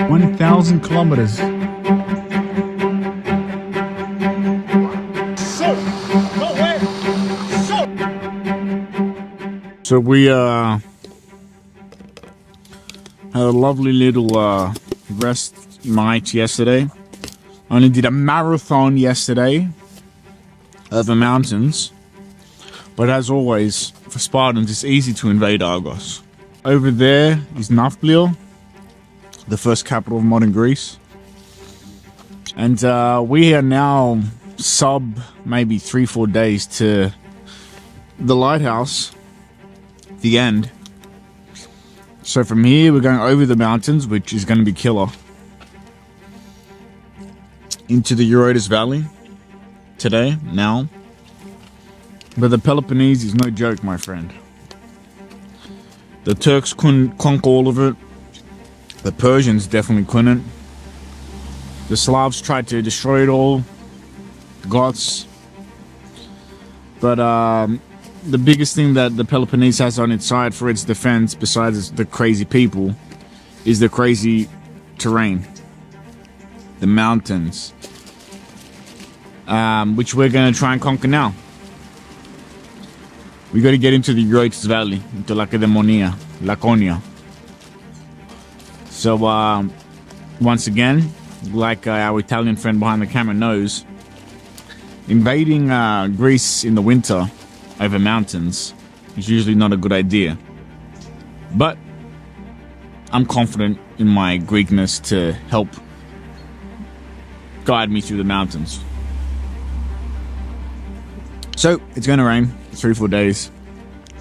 1,000 kilometers. So we had a lovely little rest night yesterday. Only did a marathon yesterday over mountains. But as always, for Spartans, it's easy to invade Argos. Over there is Nafplio, the first capital of modern Greece. And we are now maybe 3-4 days to the lighthouse, the end. So from here, we're going over the mountains, which is going to be killer, into the Eurotas Valley today, now. But the Peloponnese is no joke, my friend. The Turks couldn't conquer all of it. The Persians definitely couldn't. The Slavs tried to destroy it all. The Goths. But the biggest thing that the Peloponnese has on its side for its defense, besides the crazy people, is the crazy terrain. The mountains. Which we're going to try and conquer now. We got to get into the Eurotas Valley, into Laconia. So, once again, like our Italian friend behind the camera knows, invading Greece in the winter over mountains is usually not a good idea. But I'm confident in my Greekness to help guide me through the mountains. So, it's going to rain 3-4 days.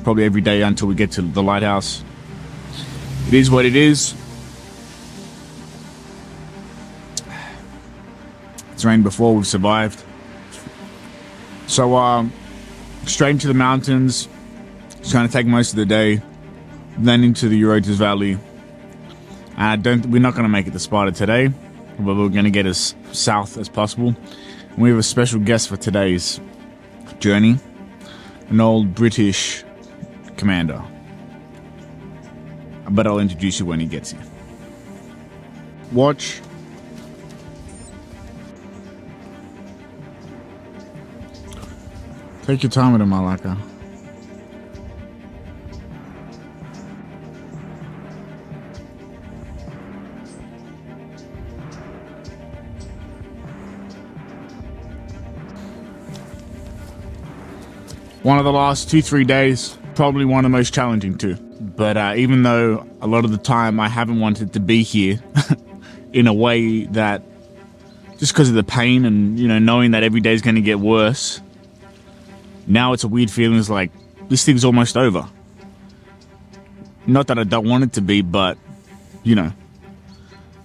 Probably every day until we get to the lighthouse. It is what it is. It's rained before, we've survived. So, straight into the mountains. It's going to take most of the day. Then into the Eurotas Valley. We're not going to make it to Sparta today, but we're going to get as south as possible. And we have a special guest for today's journey. An old British commander. But I'll introduce you when he gets here. Watch. Take your time with it, Malaka. One of the last 2-3 days, probably one of the most challenging too. But even though a lot of the time I haven't wanted to be here in a way that, just because of the pain and, you know, knowing that every day is going to get worse, now it's a weird feeling. It's like, this thing's almost over. Not that I don't want it to be, but, you know,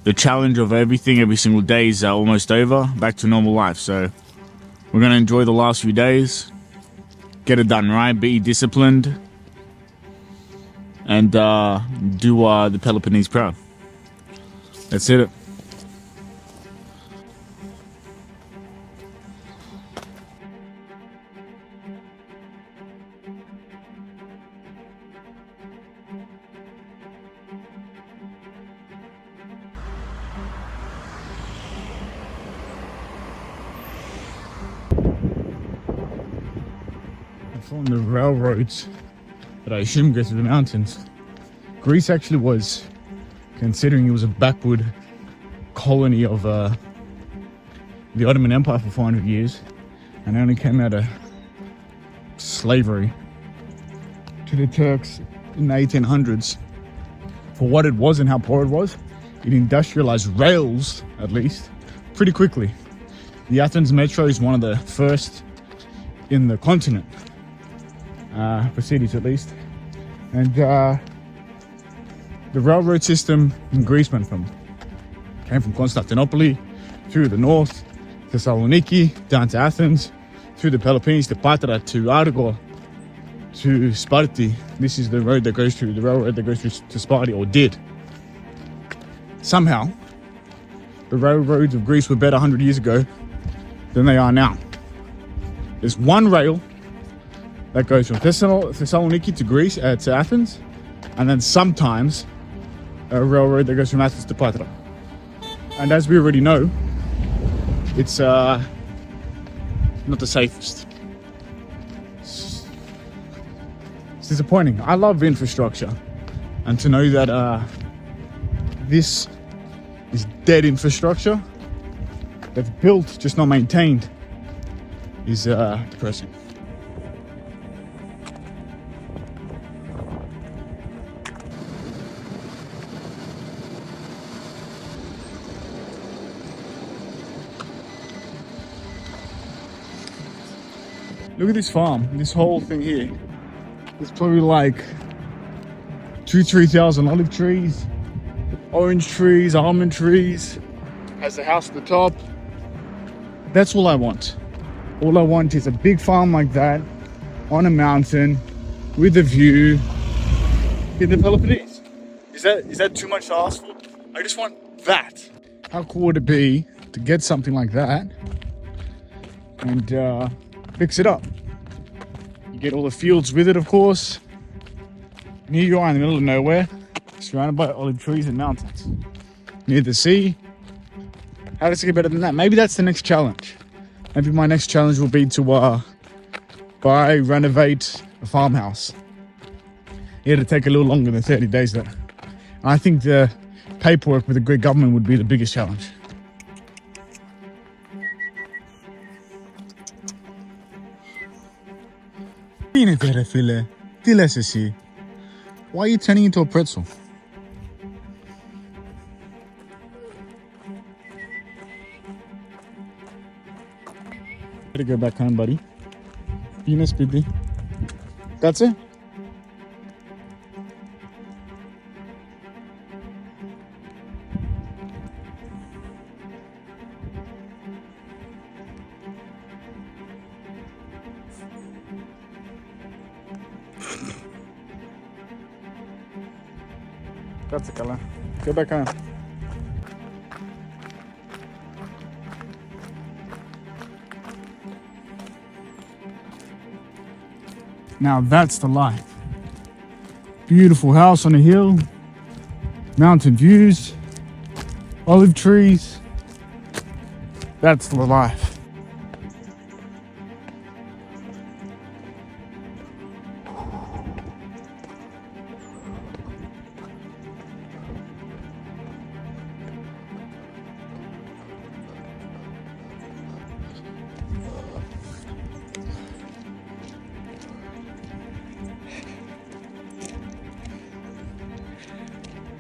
the challenge of everything every single day is almost over, back to normal life. So we're going to enjoy the last few days. Get it done right, be disciplined, and do the Peloponnese proud. That's it. From the railroads that I assume go to the mountains. Greece actually was, considering it was a backward colony of the Ottoman Empire for 400 years, and only came out of slavery to the Turks in the 1800s. For what it was and how poor it was, it industrialized rails, at least, pretty quickly. The Athens Metro is one of the first in the continent. For cities at least. And the railroad system in Greece came from Constantinople through the north, Thessaloniki, down to Athens, through the Peloponnese to Patra, to Argo, to Sparti. This is the road that goes through, the railroad that goes through to Sparti, or did. Somehow, the railroads of Greece were better 100 years ago than they are now. There's one rail that goes from Thessaloniki to Greece, to Athens, and then sometimes a railroad that goes from Athens to Patra. And as we already know, it's not the safest. It's disappointing. I love infrastructure, and to know that this is dead infrastructure that's built, just not maintained, is depressing. Look at this farm, this whole thing here. There's probably like 2,000-3,000 olive trees, orange trees, almond trees. Has a house at the top. That's all I want. All I want is a big farm like that on a mountain with a view in the Peloponnese. Is that too much to ask for? I just want that. How cool would it be to get something like that and fix it up? You get all the fields with it, of course. And here you are in the middle of nowhere, surrounded by olive trees and mountains, near the sea. How does it get better than that? Maybe that's the next challenge. Maybe my next challenge will be to renovate a farmhouse. It'll take a little longer than 30 days though. I think the paperwork with the Greek government would be the biggest challenge. Τι είναι ρε φίλε, τι λες εσύ? Why are you turning into a pretzel? Better go back home, buddy. Guinness, baby. That's it? Κάτσε καλά. Go back home. Now that's the life. Beautiful house on a hill, mountain views, olive trees. That's the life.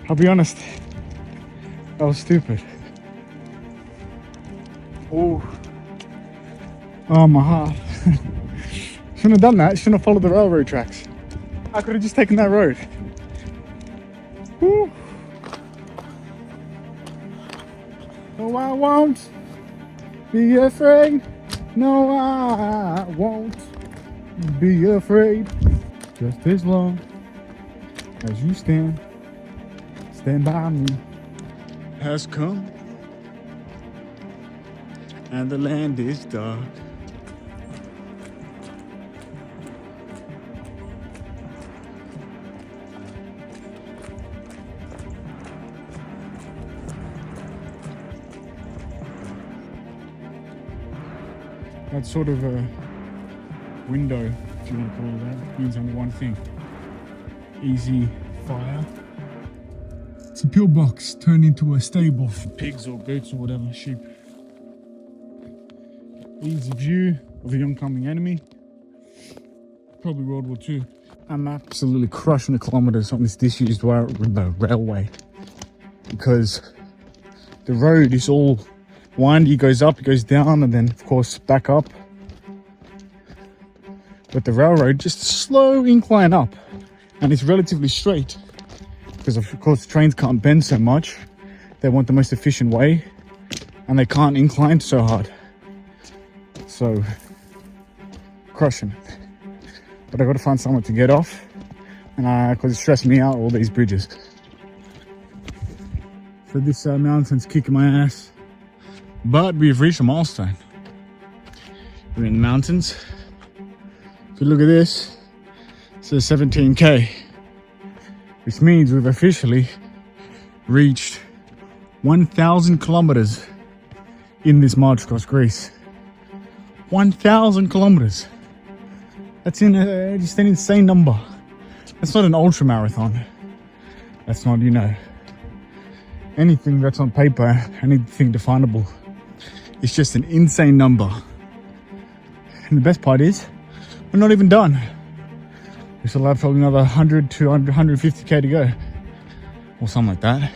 I'll be honest, that was stupid. Oh, my heart. Shouldn't have done that, shouldn't have followed the railroad tracks. I could have just taken that road. Ooh. No, I won't be afraid. No, I won't be afraid. Just as long as you stand by me. Has come, and the land is dark. That's sort of a window, if you want to call it that. It means only one thing: easy fire. It's a pillbox turned into a stable for pigs or goats or whatever, sheep. Easy view of the oncoming enemy. Probably World War II. I'm absolutely crushing the kilometers on this disused railway because the road is all windy. It goes up, it goes down, and then of course back up. But the railroad just a slow incline up, and it's relatively straight. Because of course trains can't bend so much. They want the most efficient way, and they can't incline so hard. So, crushing it. But I got to find somewhere to get off, and because it's stressing me out, all these bridges. So this mountain's kicking my ass, but we've reached a milestone. We're in the mountains. If you look at this, it says 17k. Which means we've officially reached 1,000 kilometers in this march across Greece. 1,000 kilometers. That's just an insane number. That's not an ultra marathon. That's not, anything that's on paper, anything definable. It's just an insane number. And the best part is, we're not even done. We still have probably another 100 to 150k to go, or something like that.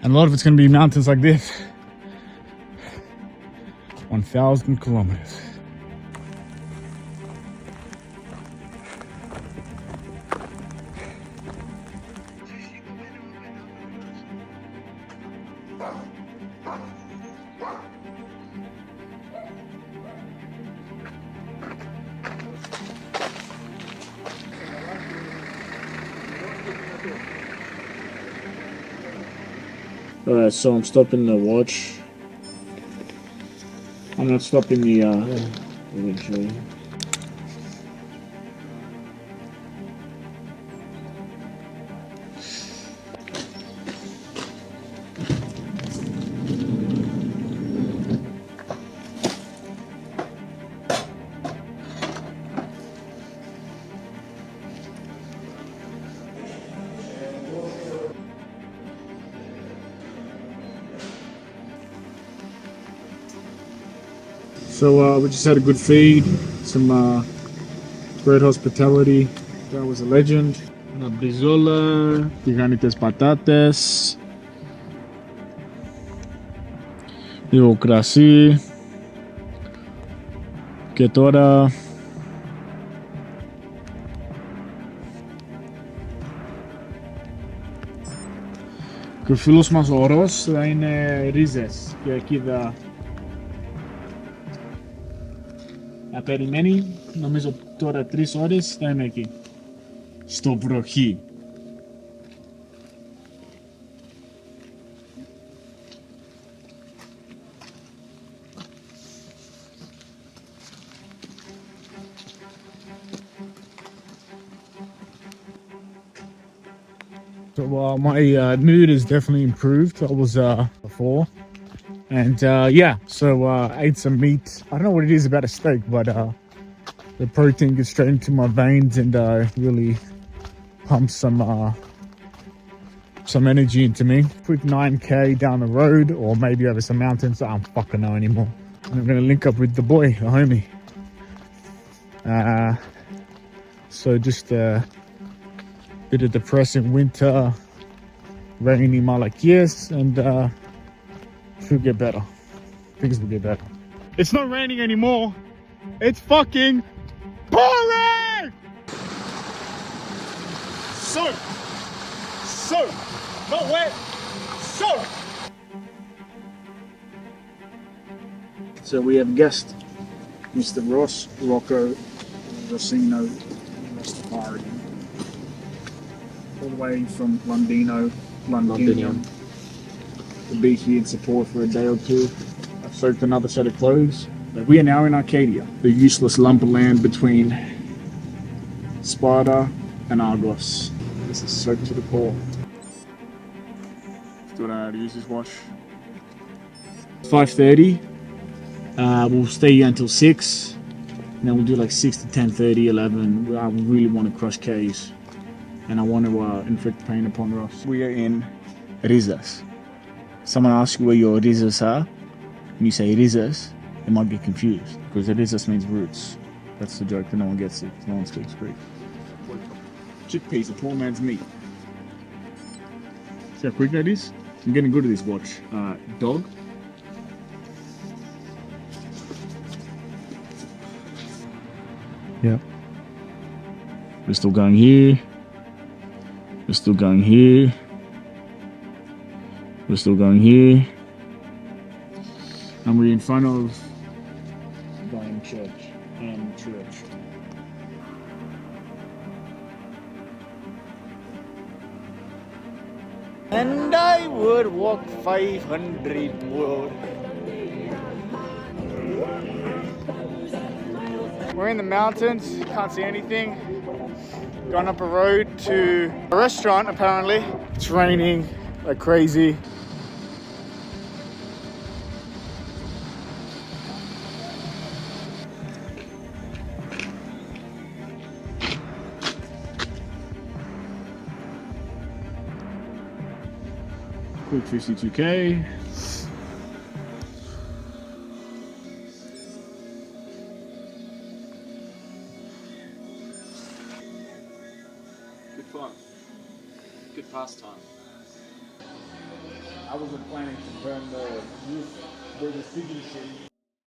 And a lot of it's going to be mountains like this. 1,000 kilometers. Alright, so I'm stopping the watch. I'm not stopping the eventually. So we just had a good feed, some great hospitality. That was a legend. Una brizola, gigantes patates, λίγο κρασί και τώρα και ο φίλος μας ο Ρος θα είναι ρίζες και εκεί θα περιμένει, νομίζω τώρα 3 ώρες θα είμαι εκεί, στο βροχή. So my mood has definitely improved. I was before. And yeah, so ate some meat. I don't know what it is about a steak, but the protein gets straight into my veins and really pumps some energy into me. Quick 9k down the road, or maybe over some mountains. I don't fucking know anymore. And I'm gonna link up with the boy, the homie. So just a bit of depressing winter, rainy Malakias, and should get better. Things will get better. It's not raining anymore. It's fucking pouring! Soap! Not wet! Soap! So we have guest Mr. Ross Rocco Rossino Rastafari, all the way from Londinium to be here in support for a day or two. I've soaked another set of clothes. But we are now in Arcadia, the useless lump of land between Sparta and Argos. This is soaked to the core. Still don't know how to use this watch. 5:30. We'll stay here until 6. And then we'll do like 6 to 10:30, 11. I really want to crush K's. And I want to inflict pain upon Ross. We are in Rizas. Someone asks you where your Rizas are, and you say Rizas, they might get confused, because Rizas means roots. That's the joke that no one gets it, no one speaks Greek. Chickpeas, a poor man's meat. See how quick that is? I'm getting good at this watch. Dog. Yeah. We're still going here. We're still going here. We're still going here. And we're in front of Zion Church and Church. And I would walk 500 more. We're in the mountains, can't see anything. Going up a road to a restaurant apparently. It's raining, like crazy. Quick 52K. Good fun. Good pastime. I wasn't planning to burn the roof. They were speaking shit.